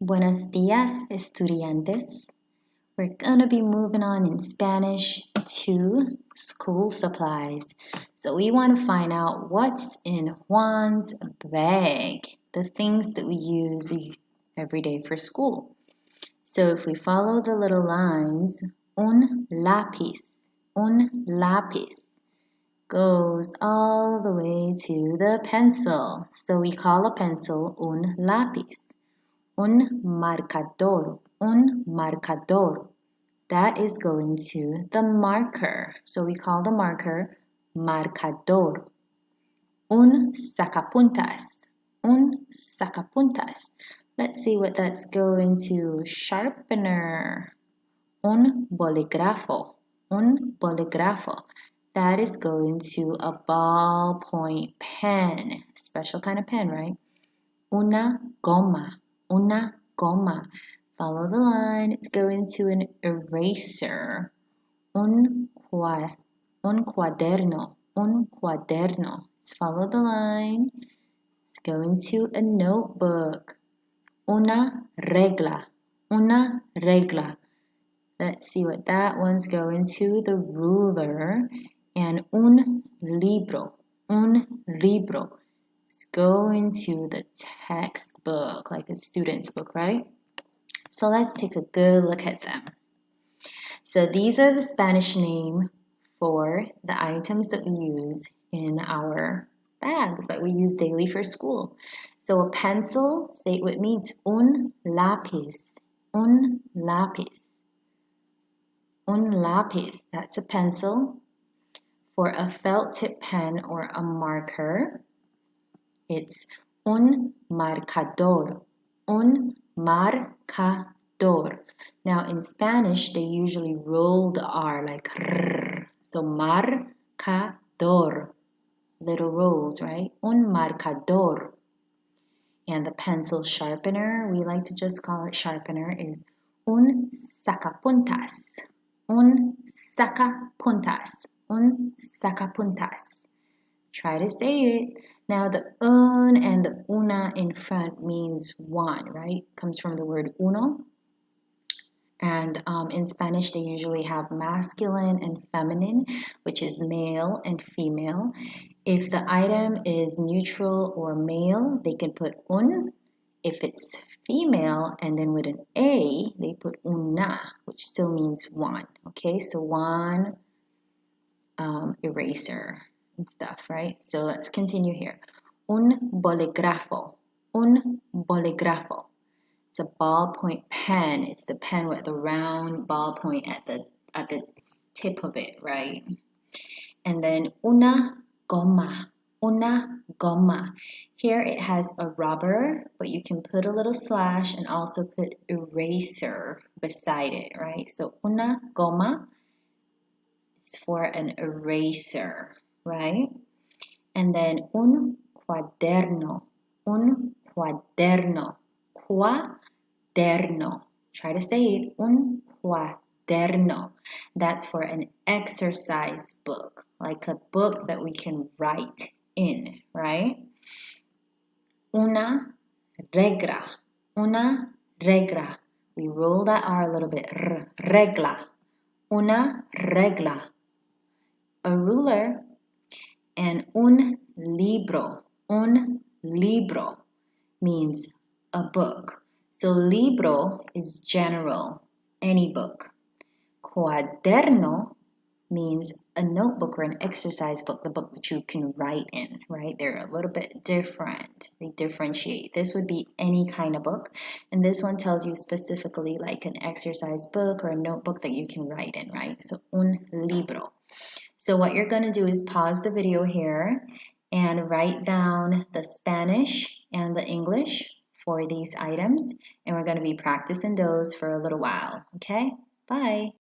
Buenos días, estudiantes. We're gonna be moving on in Spanish to school supplies. So we want to find out what's in Juan's bag, the things that we use every day for school. So if we follow the little lines, un lápiz goes all the way to the pencil. So we call a pencil un lápiz. Un marcador. That is going to the marker. So we call the marker marcador. Un sacapuntas. Let's see what that's going to. Sharpener. Un bolígrafo. That is going to a ballpoint pen. Special kind of pen, right? Una goma. Follow the line. It's going to an eraser. Un cuaderno. Let's follow the line. It's going to a notebook. Una regla. Let's see what that one's going to. The ruler. And un libro. It's going to the textbook, like a student's book, right? So let's take a good look at them. So these are the Spanish name for the items that we use in our bags that we use daily for school. So a pencil, say it with me, it's un lápiz. That's a pencil. For a felt tip pen or a marker, it's un marcador. Now in Spanish, they usually roll the R like R. So marcador. Little rolls, right? Un marcador. And the pencil sharpener, we like to just call it sharpener, is un sacapuntas. Try to say it. Now the un and the una in front means one, right? Comes from the word uno. And in Spanish, they usually have masculine and feminine, which is male and female. If the item is neutral or male, they can put un. If it's female and then with an A, they put una, which still means one. Okay, so one eraser and stuff, right? So let's continue here. Un bolígrafo. It's a ballpoint pen. It's the pen with the round ballpoint at the tip of it, right? And then una goma. Here it has a rubber, but you can put a little slash and also put eraser beside it, right? So una goma, it's for an eraser, right? And then un cuaderno. Try to say it. Un cuaderno. That's for an exercise book, like a book that we can write in, right? Una regla. We roll that R a little bit. Regla. Una regla. A ruler. And un libro means a book. So libro is general, any book. Cuaderno means a notebook or an exercise book, the book that you can write in, right? They're a little bit different. They differentiate. This would be any kind of book. And this one tells you specifically like an exercise book or a notebook that you can write in, right? So un libro. So what you're going to do is pause the video here and write down the Spanish and the English for these items. And we're going to be practicing those for a little while. Okay? Bye.